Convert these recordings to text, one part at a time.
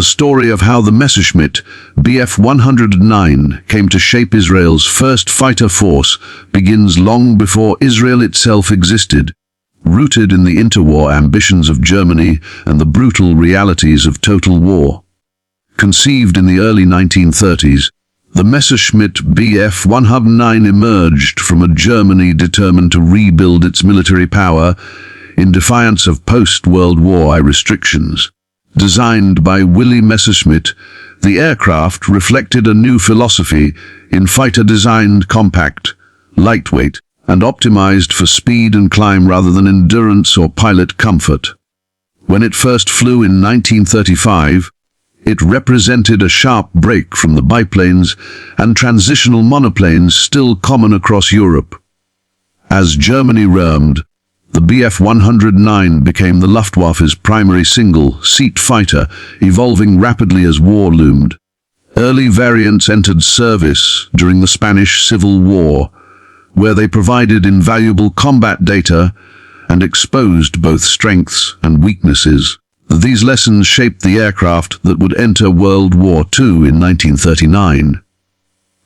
The story of how the Messerschmitt Bf-109 came to shape Israel's first fighter force begins long before Israel itself existed, rooted in the interwar ambitions of Germany and the brutal realities of total war. Conceived in the early 1930s, the Messerschmitt Bf-109 emerged from a Germany determined to rebuild its military power in defiance of post-World War I restrictions. Designed by Willy Messerschmitt, the aircraft reflected a new philosophy in fighter-designed compact, lightweight, and optimized for speed and climb rather than endurance or pilot comfort. When it first flew in 1935, it represented a sharp break from the biplanes and transitional monoplanes still common across Europe. As Germany roamed, the Bf-109 became the Luftwaffe's primary single-seat fighter, evolving rapidly as war loomed. Early variants entered service during the Spanish Civil War, where they provided invaluable combat data and exposed both strengths and weaknesses. These lessons shaped the aircraft that would enter World War II in 1939.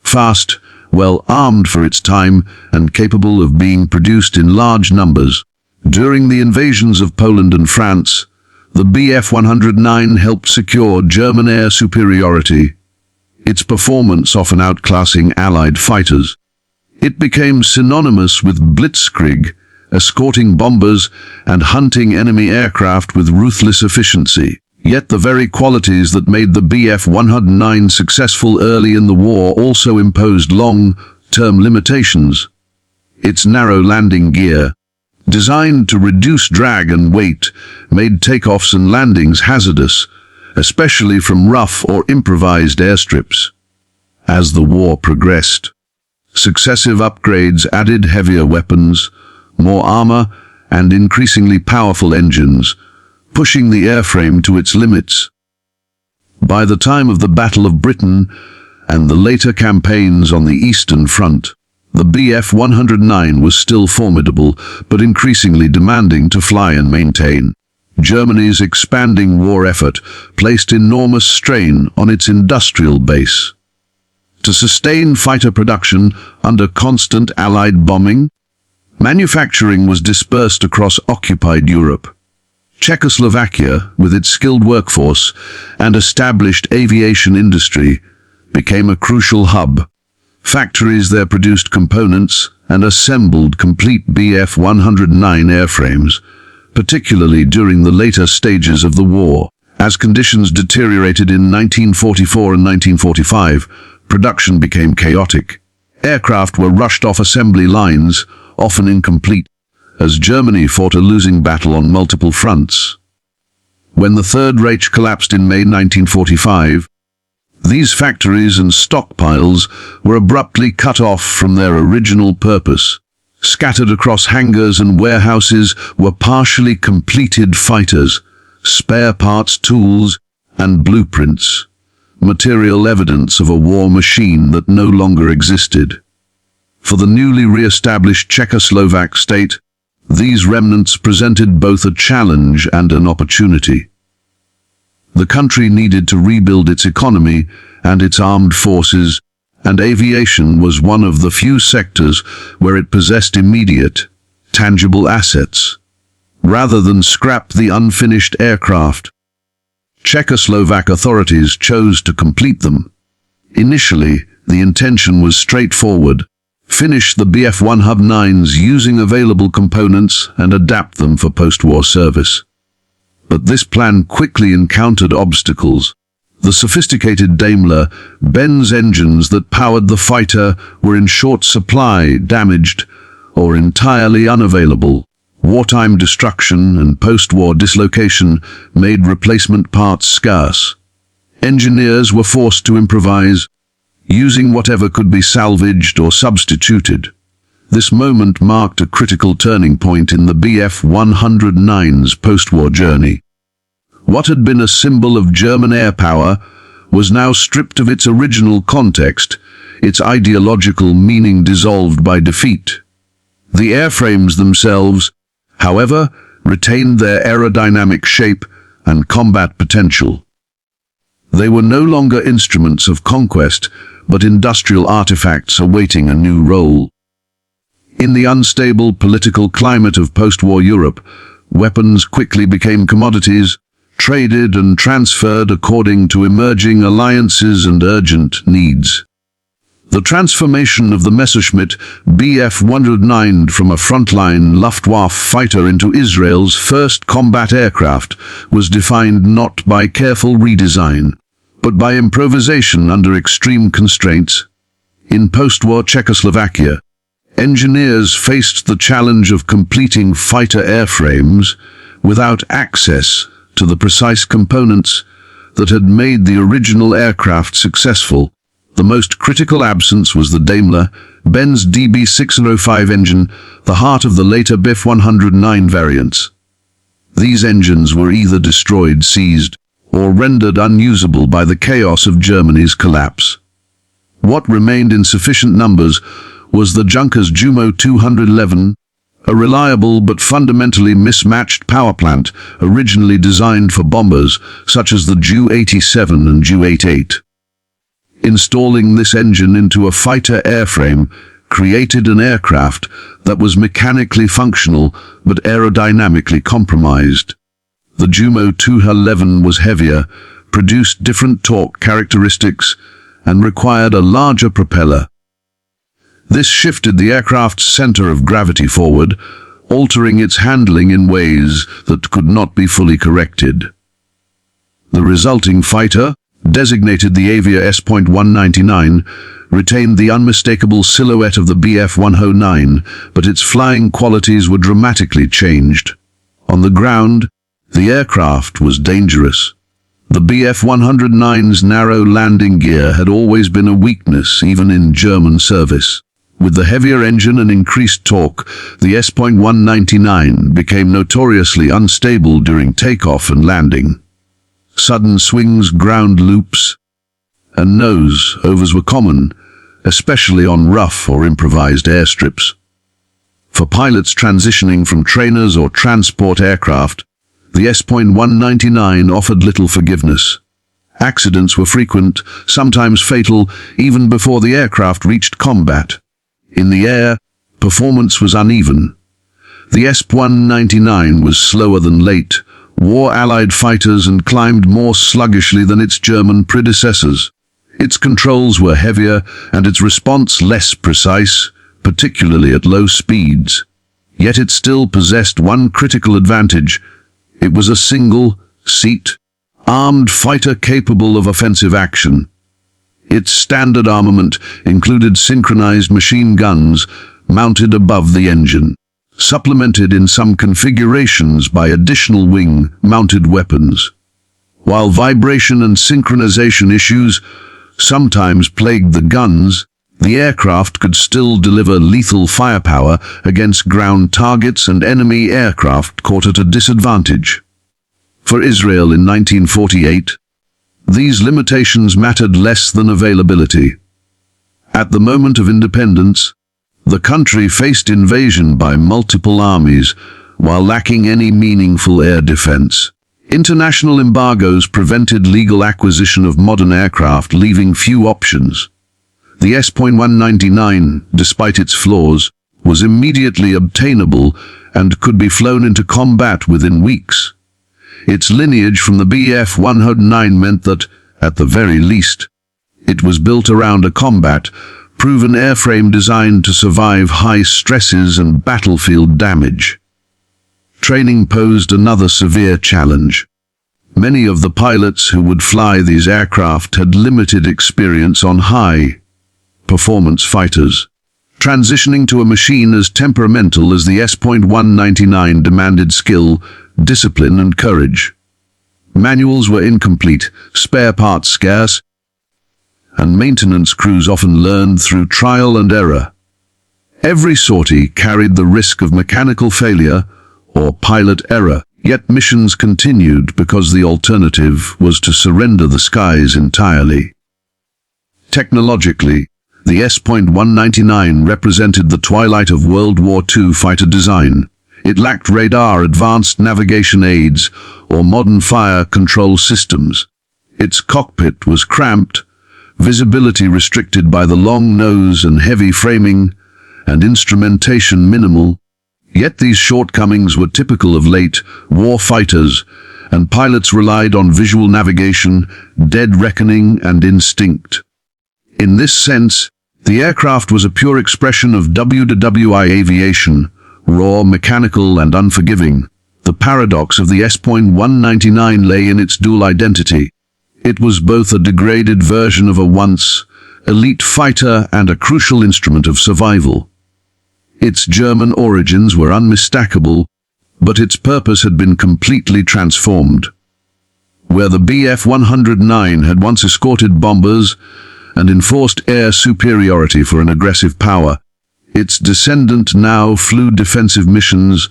Fast, well-armed for its time, and capable of being produced in large numbers. During the invasions of Poland and France, the Bf-109 helped secure German air superiority, its performance often outclassing Allied fighters. It became synonymous with blitzkrieg, escorting bombers and hunting enemy aircraft with ruthless efficiency. Yet the very qualities that made the Bf-109 successful early in the war also imposed long-term limitations. Its narrow landing gear, designed to reduce drag and weight, made takeoffs and landings hazardous, especially from rough or improvised airstrips. As the war progressed, successive upgrades added heavier weapons, more armor, and increasingly powerful engines, pushing the airframe to its limits. By the time of the Battle of Britain and the later campaigns on the Eastern Front, the Bf-109 was still formidable, but increasingly demanding to fly and maintain. Germany's expanding war effort placed enormous strain on its industrial base. To sustain fighter production under constant Allied bombing, manufacturing was dispersed across occupied Europe. Czechoslovakia, with its skilled workforce and established aviation industry, became a crucial hub. Factories there produced components and assembled complete Bf-109 airframes, particularly during the later stages of the war. As conditions deteriorated in 1944 and 1945, production became chaotic. Aircraft were rushed off assembly lines, often incomplete, as Germany fought a losing battle on multiple fronts. When the Third Reich collapsed in May 1945, these factories and stockpiles were abruptly cut off from their original purpose. Scattered across hangars and warehouses were partially completed fighters, spare parts, tools, and blueprints, material evidence of a war machine that no longer existed. For the newly re-established Czechoslovak state, these remnants presented both a challenge and an opportunity. The country needed to rebuild its economy and its armed forces, and aviation was one of the few sectors where it possessed immediate, tangible assets. Rather than scrap the unfinished aircraft, Czechoslovak authorities chose to complete them. Initially, the intention was straightforward: finish the Bf-109s using available components and adapt them for post-war service. But this plan quickly encountered obstacles. The sophisticated Daimler-Benz engines that powered the fighter were in short supply, damaged, or entirely unavailable. Wartime destruction and post-war dislocation made replacement parts scarce. Engineers were forced to improvise, using whatever could be salvaged or substituted. This moment marked a critical turning point in the Bf-109's post-war journey. What had been a symbol of German air power was now stripped of its original context, its ideological meaning dissolved by defeat. The airframes themselves, however, retained their aerodynamic shape and combat potential. They were no longer instruments of conquest, but industrial artifacts awaiting a new role. In the unstable political climate of post-war Europe, weapons quickly became commodities, traded and transferred according to emerging alliances and urgent needs. The transformation of the Messerschmitt Bf-109 from a frontline Luftwaffe fighter into Israel's first combat aircraft was defined not by careful redesign, but by improvisation under extreme constraints. In post-war Czechoslovakia, engineers faced the challenge of completing fighter airframes without access to the precise components that had made the original aircraft successful. The most critical absence was the Daimler-Benz DB605 engine, the heart of the later Bf-109 variants. These engines were either destroyed, seized, or rendered unusable by the chaos of Germany's collapse. What remained in sufficient numbers was the Junkers Jumo 211, a reliable but fundamentally mismatched power plant originally designed for bombers such as the Ju-87 and Ju-88. Installing this engine into a fighter airframe created an aircraft that was mechanically functional but aerodynamically compromised. The Jumo 211 was heavier, produced different torque characteristics, and required a larger propeller. This shifted the aircraft's center of gravity forward, altering its handling in ways that could not be fully corrected. The resulting fighter, designated the Avia S.199, retained the unmistakable silhouette of the Bf-109, but its flying qualities were dramatically changed. On the ground, the aircraft was dangerous. The Bf-109's narrow landing gear had always been a weakness even in German service. With the heavier engine and increased torque, the S.199 became notoriously unstable during takeoff and landing. Sudden swings, ground loops, and nose-overs were common, especially on rough or improvised airstrips. For pilots transitioning from trainers or transport aircraft, the S.199 offered little forgiveness. Accidents were frequent, sometimes fatal, even before the aircraft reached combat. In the air, performance was uneven. The S.199 was slower than late, wore Allied fighters and climbed more sluggishly than its German predecessors. Its controls were heavier and its response less precise, particularly at low speeds. Yet it still possessed one critical advantage. It was a single-seat, armed fighter capable of offensive action. Its standard armament included synchronized machine guns mounted above the engine, supplemented in some configurations by additional wing-mounted weapons. While vibration and synchronization issues sometimes plagued the guns, the aircraft could still deliver lethal firepower against ground targets and enemy aircraft caught at a disadvantage. For Israel in 1948, these limitations mattered less than availability. At the moment of independence, the country faced invasion by multiple armies while lacking any meaningful air defense. International embargoes prevented legal acquisition of modern aircraft, leaving few options. The S.199, despite its flaws, was immediately obtainable and could be flown into combat within weeks. Its lineage from the Bf-109 meant that, at the very least, it was built around a combat-proven airframe designed to survive high stresses and battlefield damage. Training posed another severe challenge. Many of the pilots who would fly these aircraft had limited experience on high-performance fighters. Transitioning to a machine as temperamental as the S.199 demanded skill, discipline and courage. Manuals were incomplete, spare parts scarce, and maintenance crews often learned through trial and error. Every sortie carried the risk of mechanical failure or pilot error, yet missions continued because the alternative was to surrender the skies entirely. Technologically, the S.199 represented the twilight of World War II fighter design. It lacked radar, advanced navigation aids, or modern fire control systems. Its cockpit was cramped, visibility restricted by the long nose and heavy framing, and instrumentation minimal. Yet these shortcomings were typical of late war fighters, and pilots relied on visual navigation, dead reckoning, and instinct. In this sense, the aircraft was a pure expression of WWII aviation, raw, mechanical, and unforgiving. The paradox of the S.199 lay in its dual identity. It was both a degraded version of a once elite fighter and a crucial instrument of survival. Its German origins were unmistakable, but its purpose had been completely transformed. Where the Bf-109 had once escorted bombers and enforced air superiority for an aggressive power, its descendant now flew defensive missions,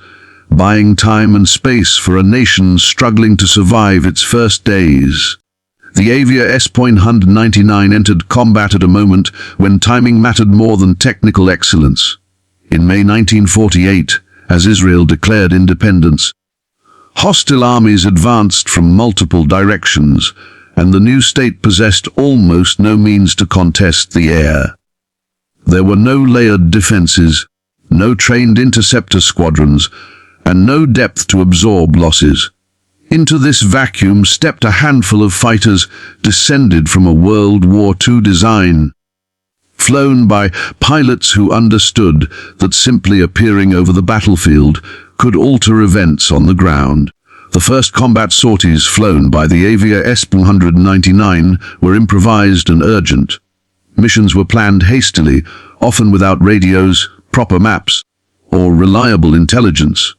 buying time and space for a nation struggling to survive its first days. The Avia S.199 entered combat at a moment when timing mattered more than technical excellence. In May 1948, as Israel declared independence, hostile armies advanced from multiple directions, and the new state possessed almost no means to contest the air. There were no layered defenses, no trained interceptor squadrons, and no depth to absorb losses. Into this vacuum stepped a handful of fighters descended from a World War II design, flown by pilots who understood that simply appearing over the battlefield could alter events on the ground. The first combat sorties flown by the Avia S.199 were improvised and urgent. Missions were planned hastily, often without radios, proper maps, or reliable intelligence.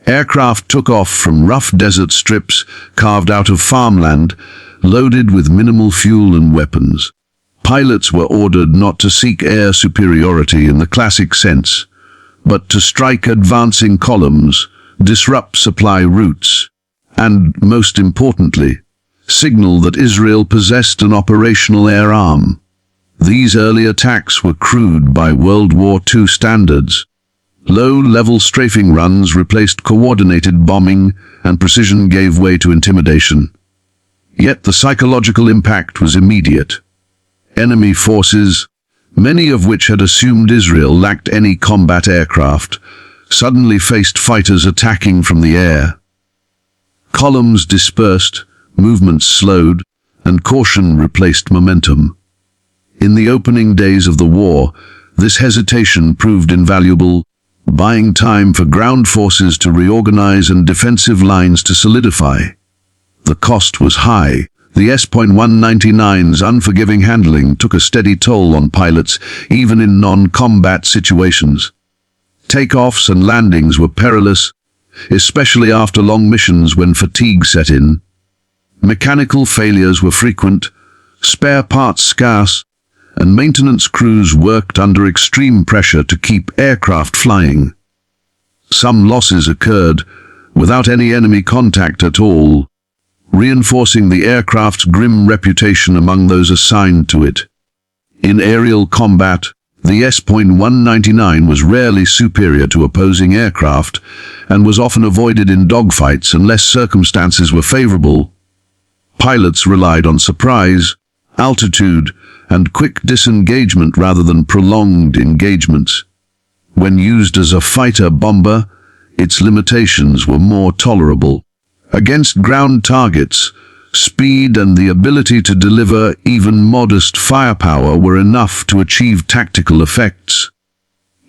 Aircraft took off from rough desert strips carved out of farmland, loaded with minimal fuel and weapons. Pilots were ordered not to seek air superiority in the classic sense, but to strike advancing columns, disrupt supply routes, and, most importantly, signal that Israel possessed an operational air arm. These early attacks were crude by World War II standards. Low-level strafing runs replaced coordinated bombing, and precision gave way to intimidation. Yet the psychological impact was immediate. Enemy forces, many of which had assumed Israel lacked any combat aircraft, suddenly faced fighters attacking from the air. Columns dispersed, movements slowed, and caution replaced momentum. In the opening days of the war, this hesitation proved invaluable, buying time for ground forces to reorganize and defensive lines to solidify. The cost was high. The S.199's unforgiving handling took a steady toll on pilots, even in non-combat situations. Takeoffs and landings were perilous, especially after long missions when fatigue set in. Mechanical failures were frequent, spare parts scarce, and maintenance crews worked under extreme pressure to keep aircraft flying. Some losses occurred without any enemy contact at all, reinforcing the aircraft's grim reputation among those assigned to it. In aerial combat, the S.199 was rarely superior to opposing aircraft and was often avoided in dogfights unless circumstances were favorable. Pilots relied on surprise, altitude, and quick disengagement rather than prolonged engagements. When used as a fighter-bomber, its limitations were more tolerable. Against ground targets, speed and the ability to deliver even modest firepower were enough to achieve tactical effects.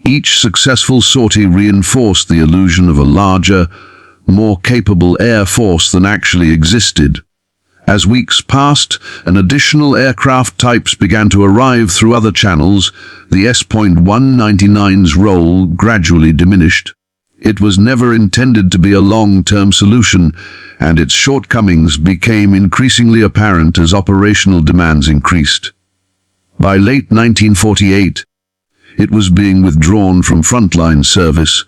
Each successful sortie reinforced the illusion of a larger, more capable air force than actually existed. As weeks passed and additional aircraft types began to arrive through other channels, the S.199's role gradually diminished. It was never intended to be a long-term solution, and its shortcomings became increasingly apparent as operational demands increased. By late 1948, it was being withdrawn from frontline service,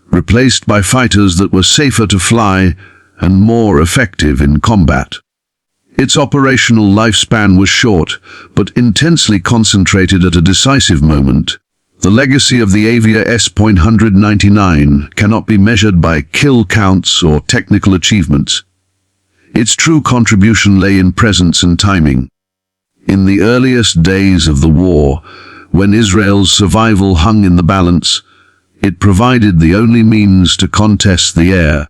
replaced by fighters that were safer to fly and more effective in combat. Its operational lifespan was short, but intensely concentrated at a decisive moment. The legacy of the Avia S.199 cannot be measured by kill counts or technical achievements. Its true contribution lay in presence and timing. In the earliest days of the war, when Israel's survival hung in the balance, it provided the only means to contest the air.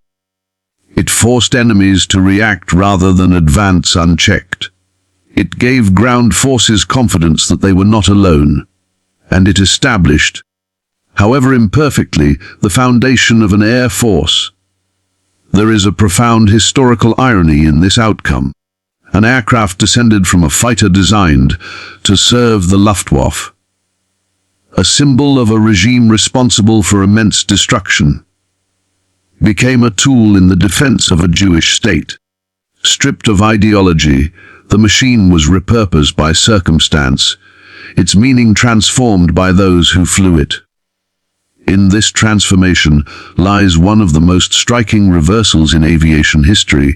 It forced enemies to react rather than advance unchecked. It gave ground forces confidence that they were not alone, and it established, however imperfectly, the foundation of an air force. There is a profound historical irony in this outcome. An aircraft descended from a fighter designed to serve the Luftwaffe, a symbol of a regime responsible for immense destruction, became a tool in the defense of a Jewish state. Stripped of ideology, the machine was repurposed by circumstance, its meaning transformed by those who flew it. In this transformation lies one of the most striking reversals in aviation history.